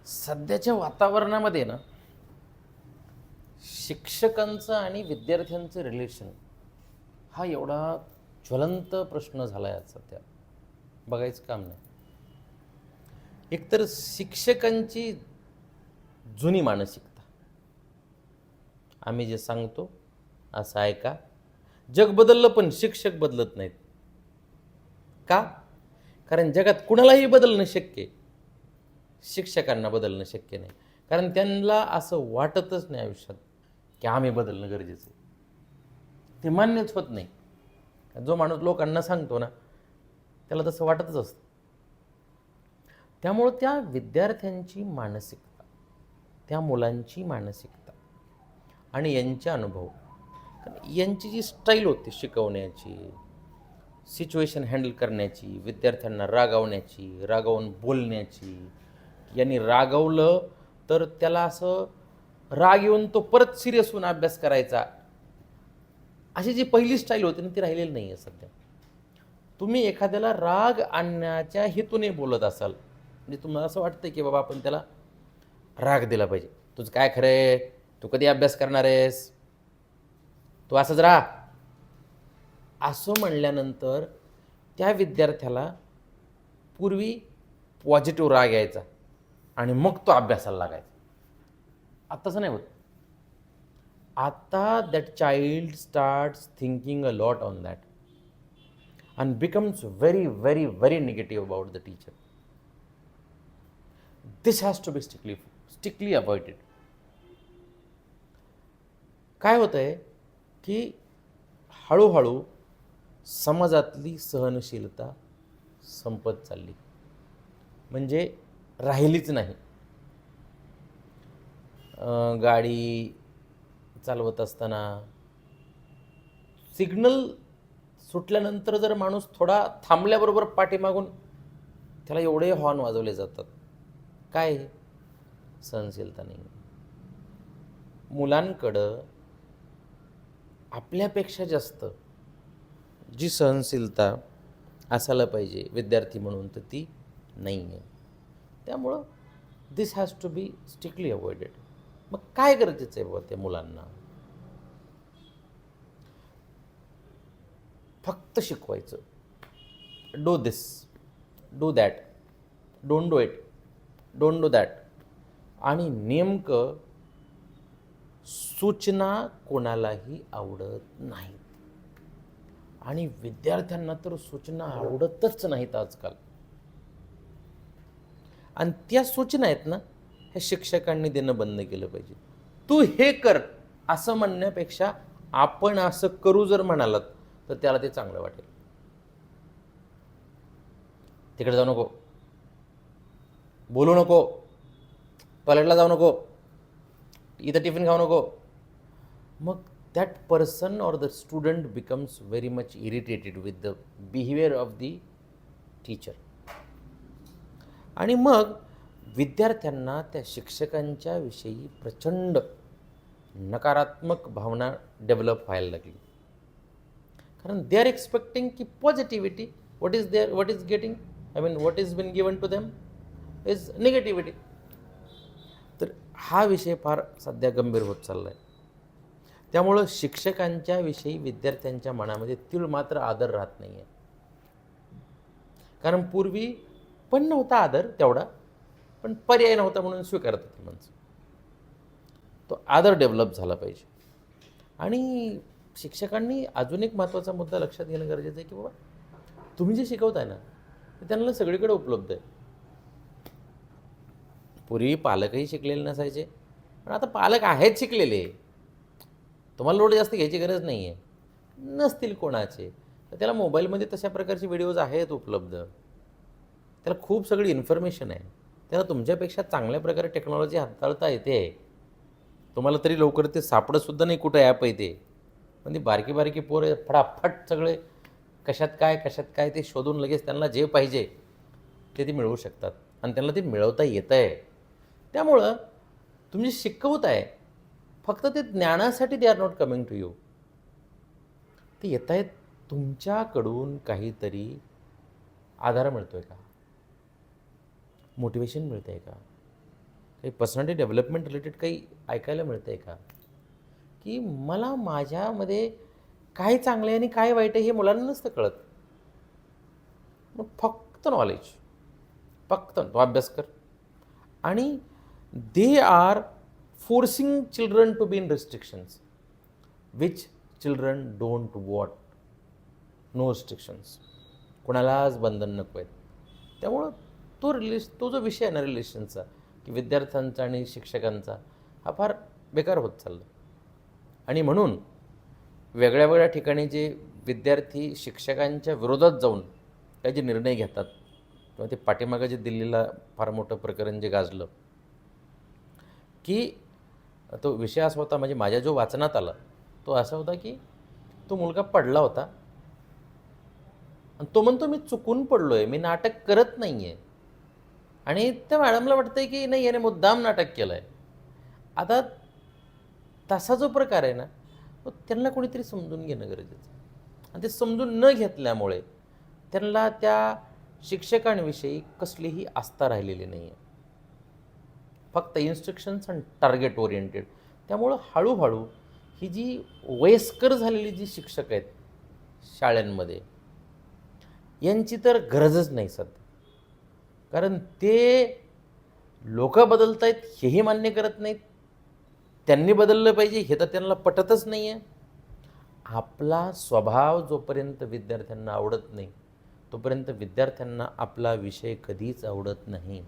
सध्याच्या वातावरणामध्ये ना शिक्षकांचं आणि विद्यार्थ्यांचं रिलेशन हा एवढा ज्वलंत प्रश्न झाला आहे आज सध्या. बघायचं काम नाही. एकतर शिक्षकांची जुनी मानसिकता, आम्ही जे सांगतो असं ऐका. जग बदललं पण शिक्षक बदलत नाहीत. का? कारण जगात कुणालाही बदलणं शक्य आहे, शिक्षकांना बदलणं शक्य नाही. कारण त्यांना असं वाटतच नाही आयुष्यात की आम्ही बदलणं गरजेचं आहे. ते मान्यच होत नाही. जो माणूस लोकांना सांगतो ना त्याला तसं वाटतच असतं. त्यामुळं त्या विद्यार्थ्यांची मानसिकता, त्या मुलांची मानसिकता आणि यांचे अनुभव, यांची जी स्टाईल होती शिकवण्याची, सिच्युएशन हँडल करण्याची, विद्यार्थ्यांना रागावण्याची, रागावून बोलण्याची, यांनी रागवलं तर त्याला असं राग येऊन तो परत सिरियस होऊन अभ्यास करायचा, अशी जी पहिली स्टाईल होती ना ती राहिलेली नाही आहे सध्या. तुम्ही एखाद्याला राग आणण्याच्या हेतूने बोलत असाल, म्हणजे तुम्हाला असं वाटतं की बाबा आपण त्याला राग दिला पाहिजे. तुझं काय खरं आहे, तू कधी अभ्यास करणार आहेस, तू असंच राहा, असं म्हणल्यानंतर त्या विद्यार्थ्याला पूर्वी पॉझिटिव्ह राग यायचा आणि मग तो अभ्यासाला लागायचा. आता तसं नाही होत. आता that child starts thinking a lot on that and becomes very, very, very negative about the teacher. This has to be strictly avoided. काय होतं आहे की हळूहळू समाजातली सहनशीलता संपत चालली, म्हणजे राहिलीच नाही. गाडी चालवत असताना सिग्नल सुटल्यानंतर जर माणूस थोडा थांबल्याबरोबर पाठीमागून त्याला एवढे हॉर्न वाजवले जातात. काय? सहनशीलता नाही. मुलांकडं आपल्यापेक्षा जास्त जी सहनशीलता असायला पाहिजे विद्यार्थी म्हणून, तर ती नाही आहे. त्यामुळं this has to be strictly avoided. मग काय गरजेचं आहे बाबा त्या मुलांना? फक्त शिकवायचं. Do this, do that, don't do it, don't do that. आणि नेमकं सूचना कोणालाही आवडत नाहीत, आणि विद्यार्थ्यांना तर सूचना आवडतच नाहीत आजकाल. आणि त्या सूचना आहेत ना, हे शिक्षकांनी देणं बंद केलं पाहिजे. तू हे कर असं म्हणण्यापेक्षा आपण असं करू जर म्हणालात तर त्याला ते चांगलं वाटेल. तिकडे जाऊ नको, बोलू नको, टॉयलेटला जाऊ नको, इथं टिफिन खाऊ नको. मग that person or the student becomes very much irritated with the behaviour of the teacher. आणि मग विद्यार्थ्यांना त्या शिक्षकांच्या विषयी प्रचंड नकारात्मक भावना डेव्हलप व्हायला लागली. कारण दे आर एक्सपेक्टिंग की positivity, what is getting, what is been given to them is negativity. तर हा विषय फार सध्या गंभीर होत चालला आहे. त्यामुळं शिक्षकांच्या विषयी विद्यार्थ्यांच्या मनामध्ये तीळ मात्र आदर राहत नाही आहे. कारण पूर्वी पण नव्हता आदर तेवढा, पण पर्याय नव्हता म्हणून स्वीकारत होती माणसं. तो आदर डेव्हलप झाला पाहिजे. आणि शिक्षकांनी अजून एक महत्त्वाचा मुद्दा लक्षात घेणं गरजेचं आहे की बाबा तुम्ही जे शिकवताय ना ते त्यांना सगळीकडे उपलब्ध आहे. पूर्वी पालकही शिकलेले नसायचे, पण आता पालक आहेत शिकलेले. तुम्हाला लोड जास्त घ्यायची गरज नाही आहे. नसतील कोणाचे तर त्याला मोबाईलमध्ये तशा प्रकारचे व्हिडिओज आहेत उपलब्ध. त्याला खूप सगळी इन्फॉर्मेशन आहे. त्याला तुमच्यापेक्षा चांगल्या प्रकारे टेक्नॉलॉजी हाताळता येते. तुम्हाला तरी लवकर ते सापडतसुद्धा नाही कुठं ॲप आहे ते. पण ती बारकी बारकी पोरं फटाफट सगळे कशात काय ते शोधून लगेच त्यांना जे पाहिजे ते मिळवू शकतात, आणि त्यांना ते मिळवता येतं आहे. त्यामुळं तुम्ही शिकवताय फक्त ते ज्ञानासाठी, they are not coming to you. ते येत आहेत तुमच्याकडून काहीतरी आधार मिळतो आहे का, मोटिवेशन मिळतं आहे का, काही पर्सनॅलिटी डेव्हलपमेंट रिलेटेड काही ऐकायला मिळतं आहे का? की मला माझ्यामध्ये काय चांगलं आहे आणि काय वाईट आहे हे मुलांना नसतं कळत. मग फक्त नॉलेज, फक्त तो अभ्यास कर. आणि they are forcing children to be in restrictions which children don't want. No restrictions, कोणालाच बंधन नको आहेत. त्यामुळं तो जो विषय आहे ना रिलेशनचा, की विद्यार्थ्यांचा आणि शिक्षकांचा, हा फार बेकार होत चालला. आणि म्हणून वेगळ्या वेगळ्या ठिकाणी जे विद्यार्थी शिक्षकांच्या विरोधात जाऊन काही जे निर्णय घेतात, किंवा ते पाठीमागं जे दिल्लीला फार मोठं प्रकरण जे गाजलं, की तो विषय असा होता, म्हणजे माझ्या जो वाचनात आला तो असा होता, की तो मुलगा पडला होता आणि तो म्हणतो मी चुकून पडलो आहे, मी नाटक करत नाही आहे. आणि त्या मॅडमला वाटतं आहे की नाही, याने मुद्दाम नाटक केलं आहे. आता तसा जो प्रकार आहे ना, तो त्यांना कोणीतरी समजून घेणं गरजेचं आहे. आणि ते समजून न घेतल्यामुळे त्यांना त्या शिक्षकांविषयी कसलीही आस्था राहिलेली नाही आहे. फक्त इन्स्ट्रक्शन्स आणि टार्गेट ओरिएंटेड. त्यामुळं हळूहळू ही जी वयस्कर झालेली जी शिक्षक आहेत शाळांमध्ये, यांची तर गरजच नाही सध्या. कारण ते लोक बदलत आहेत हेही मान्य करत नाहीत. त्यांनी बदललं पाहिजे हे तर त्यांना पटतच नाही आहे. आपला स्वभाव जोपर्यंत विद्यार्थ्यांना आवडत नाही तोपर्यंत विद्यार्थ्यांना आपला विषय कधीच आवडत नाही.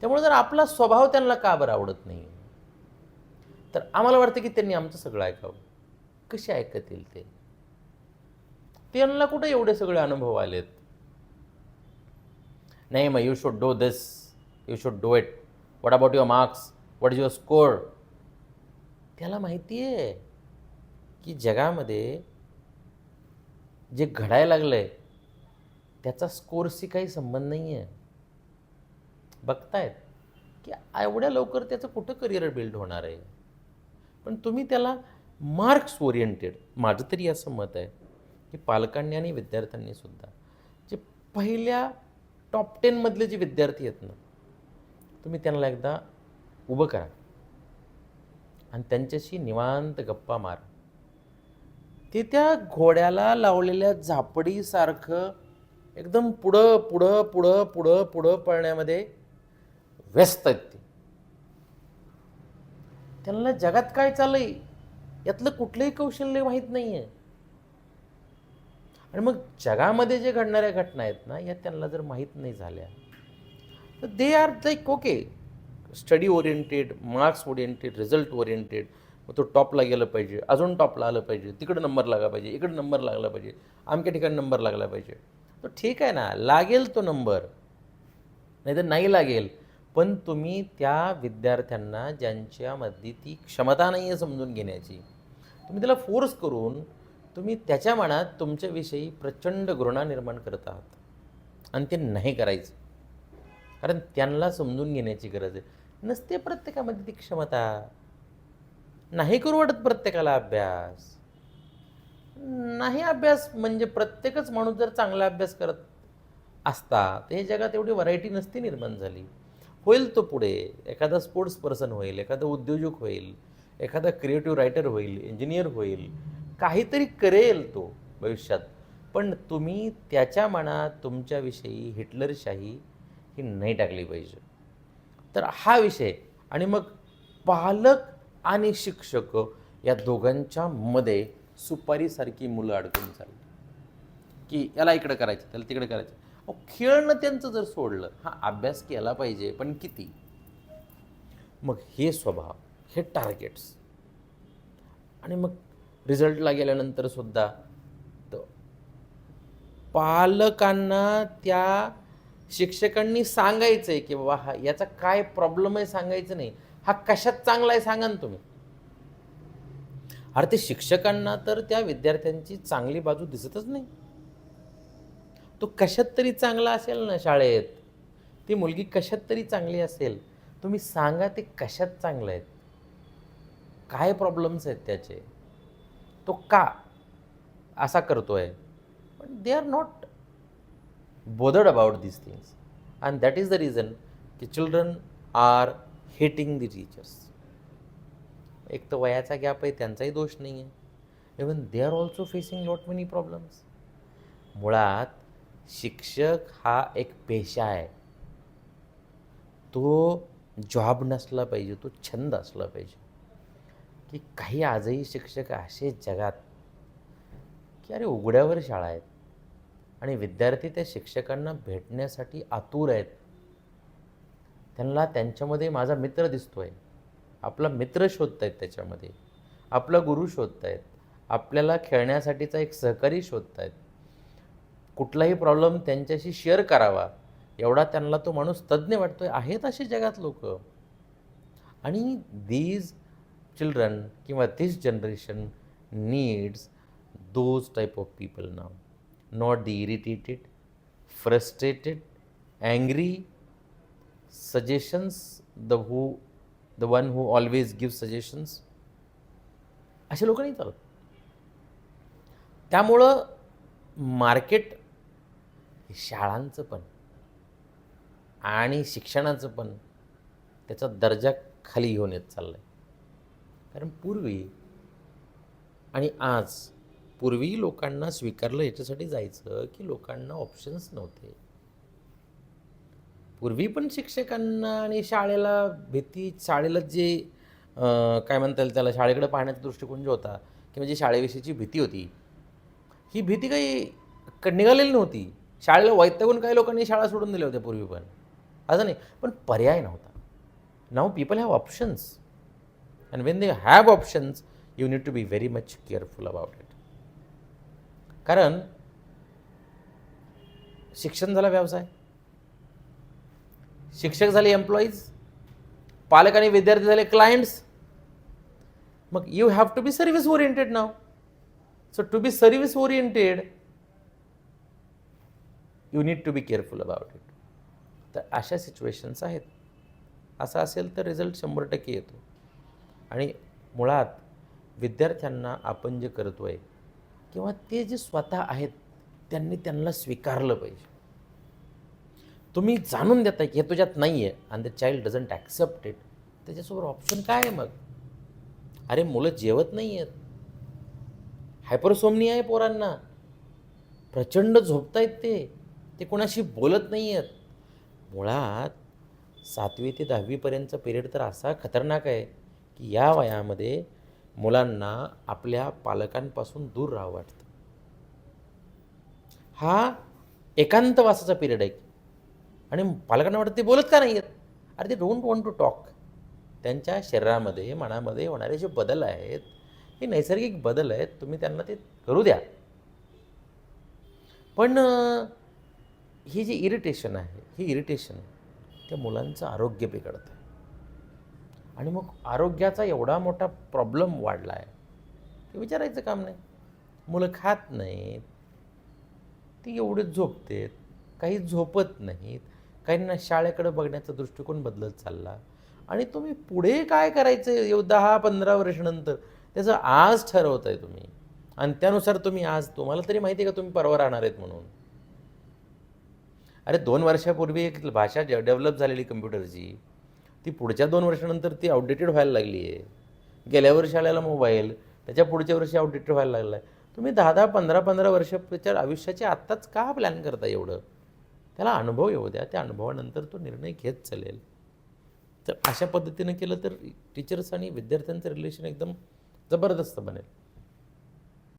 त्यामुळे जर आपला स्वभाव त्यांना का बरं आवडत नाही, तर आम्हाला वाटतं की त्यांनी आमचं सगळं ऐकावं. कसे ऐकतील ते? त्यांना कुठे एवढे सगळे अनुभव आलेत. नाही, मग you should do this, you should do it, what about your marks, what is your score. त्याला माहिती आहे की जगामध्ये जे घडायला लागलं आहे त्याचा स्कोरशी काही संबंध नाही आहे. बघतायत की एवढ्या लवकर त्याचं कुठं करिअर बिल्ड होणार आहे. पण तुम्ही त्याला मार्क्स ओरिएंटेड, माझं तरी असं मत आहे की पालकांनी आणि विद्यार्थ्यांनी सुद्धा जे पहिल्या टॉप 10मधले जे विद्यार्थी आहेत ना, तुम्ही त्यांना एकदा उभं करा आणि त्यांच्याशी निवांत गप्पा मारा. ते त्या घोड्याला लावलेल्या झापडीसारखं एकदम पुढं पुढं पुढं पुढं पुढं पळण्यामध्ये व्यस्त आहेत. त्यांना जगात काय चाललंय यातलं कुठलंही कौशल्य माहीत नाही आहे. आणि मग जगामध्ये जे घडणाऱ्या घटना आहेत ना, या त्यांना जर माहीत नाही झाल्या तर they are like okay, study oriented, marks oriented, result oriented. मग तो टॉपला गेलं पाहिजे, अजून टॉपला आलं पाहिजे, तिकडं नंबर लागला पाहिजे, इकडं नंबर लागला पाहिजे, अमक्या ठिकाणी नंबर लागला पाहिजे. तो ठीक आहे ना, लागेल तो नंबर, नाही तर नाही लागेल. पण तुम्ही त्या विद्यार्थ्यांना ज्यांच्यामध्ये ती क्षमता नाही आहे समजून घेण्याची, तुम्ही त्याला फोर्स करून तुम्ही त्याच्या मनात तुमच्याविषयी प्रचंड घृणा निर्माण करत आहात. आणि ते नाही करायचं, कारण त्यांना समजून घेण्याची गरज आहे. नसते प्रत्येकामध्ये ती क्षमता. नाही करू वाटत प्रत्येकाला अभ्यास. नाही अभ्यास म्हणजे प्रत्येकच माणूस जर चांगला अभ्यास करत असता तर हे जगात एवढी व्हरायटी नसती निर्माण झाली. होईल तो पुढे, एखादा स्पोर्ट्स पर्सन होईल, एखादा उद्योजक होईल, एखादा क्रिएटिव्ह रायटर होईल, इंजिनियर होईल, काहीतरी करेल तो भविष्यात. पण तुम्ही त्याच्या मनात तुमच्याविषयी हिटलरशाही ही नाही टाकली पाहिजे. तर हा विषय. आणि मग पालक आणि शिक्षक या दोघांच्या मध्ये सुपारीसारखी मुलं अडकून चालली, की याला इकडं करायचं, त्याला तिकडे करायचं. खेळणं त्यांचं जर सोडलं, हा अभ्यास केला पाहिजे पण किती. मग हे स्वभाव, हे टार्गेट्स, आणि मग रिझल्टला गेल्यानंतर सुद्धा पालकांना त्या शिक्षकांनी सांगायचं आहे की बाबा हा याचा काय प्रॉब्लेम आहे, सांगायचं नाही, हा कशात चांगला आहे सांगा ना तुम्ही. अरे ते शिक्षकांना तर त्या विद्यार्थ्यांची चांगली बाजू दिसतच नाही. तो कशात तरी चांगला असेल ना शाळेत, ती मुलगी कशात तरी चांगली असेल, तुम्ही सांगा ते कशात चांगलं आहेत, काय प्रॉब्लेम्स आहेत त्याचे, तो का असा करतोय. पण दे are not bothered about these things, and that is the reason the children are hating the teachers. एक तर वयाचा गॅप आहे, त्यांचाही दोष नाही आहे. Even they are also facing lot many problems. मुळात शिक्षक हा एक पेशा आहे. तो जॉब नसला पाहिजे, तो छंद असला पाहिजे. की काही आजही शिक्षक असे जगात की अरे उघड्यावर शाळा आहेत आणि विद्यार्थी त्या शिक्षकांना भेटण्यासाठी आतुर आहेत. त्यांना त्यांच्यामध्ये माझा मित्र दिसतोय, आपला मित्र शोधतायत, त्याच्यामध्ये आपला गुरु शोधतायत, आपल्याला खेळण्यासाठीचा एक सहकारी शोधतायत. कुठलाही प्रॉब्लेम त्यांच्याशी शेअर करावा एवढा त्यांना तो माणूस तज्ज्ञ वाटतोय. आहेत असे जगात लोक. आणि दीज चिल्ड्रन किंवा this generation needs those type of people नाव. Not the irritated, frustrated, angry suggestions, the one who always give suggestions. असे लोक नाही चालत. त्यामुळं मार्केट शाळांचं पण आणि शिक्षणाचं पण त्याचा दर्जा खाली घेऊन येत चाललं आहे. कारण पूर्वी आणि आज, पूर्वी लोकांना स्वीकारलं याच्यासाठी जायचं की लोकांना ऑप्शन्स नव्हते. पूर्वी पण शिक्षकांना आणि शाळेला भीती, शाळेला जे काय म्हणता येईल त्याला, शाळेकडे पाहण्याचा दृष्टिकोन जो होता की म्हणजे शाळेविषयीची भीती होती, ही भीती काही निघालेली नव्हती. शाळेला वैतागून काही लोकांनी शाळा सोडून दिल्या होत्या पूर्वी, पण असं नाही. पण पर्याय नव्हता. Now people have options, and when they have options you need to be very much careful about it. कारण शिक्षण झाला व्यवसाय, शिक्षक झाले एम्प्लॉईज, पालक आणि विद्यार्थी झाले क्लायंट्स. मग you have to be service oriented नाव. So to be service oriented you need to be careful about it. तर अशा सिच्युएशन्स आहेत. असं असेल तर रिझल्ट 100% येतो. आणि मुळात विद्यार्थ्यांना आपण जे करतो आहे किंवा ते जे स्वतः आहेत त्यांना स्वीकारलं पाहिजे. तुम्ही जाणून देताय की हे तुझ्यात नाही आहे आणि the child doesn't accept it, त्याच्यासमोर ऑप्शन काय आहे मग? अरे मुलं जेवत नाही आहेत, हायपरसोमनिया आहे पोरांना, प्रचंड झोपतायत, ते कोणाशी बोलत नाही आहेत. मुळात 7वी ते 10वीपर्यंतचा पिरियड तर असा खतरनाक आहे की या वयामध्ये मुलांना आपल्या पालकांपासून दूर राहावं वाटतं. हा एकांतवासाचा पिरियड आहे. आणि पालकांना वाटतं ते बोलत का नाही आहेत? अरे ते डोंट वॉन्ट टू टॉक. त्यांच्या शरीरामध्ये, मनामध्ये होणारे जे बदल आहेत हे नैसर्गिक बदल आहेत. तुम्ही त्यांना ते करू द्या. पण ही जी इरिटेशन आहे, ही इरिटेशन त्या मुलांचं आरोग्य बिघडतं. आणि मग आरोग्याचा एवढा मोठा प्रॉब्लेम वाढला आहे की विचारायचं काम नाही. मुलं खात नाहीत, ती एवढे झोपतेत, काही झोपत नाहीत, काहींना शाळेकडे बघण्याचा दृष्टिकोन बदलत चालला. आणि तुम्ही पुढे काय करायचं 10-15 वर्षानंतर त्याचं आज ठरवताय तुम्ही. आणि त्यानुसार तुम्ही आज, तुम्हाला तरी माहिती आहे का तुम्ही परवा राहणार आहेत म्हणून? अरे 2 वर्षापूर्वी एक भाषा डेव्हलप झालेली कम्प्युटरची, ती पुढच्या 2 वर्षानंतर ती आउटडेटेड व्हायला लागली आहे. गेल्या वर्षी आलेला मोबाईल त्याच्या पुढच्या वर्षी आउटडेटेड व्हायला लागला आहे. तुम्ही 10-10, 15-15 वर्षाच्या आयुष्याचे आत्ताच का प्लॅन करता एवढं? त्याला अनुभव येऊ द्या. त्या अनुभवानंतर तो निर्णय घेत चालेल. तर अशा पद्धतीनं केलं तर टीचर्स आणि विद्यार्थ्यांचं रिलेशन एकदम जबरदस्त बनेल.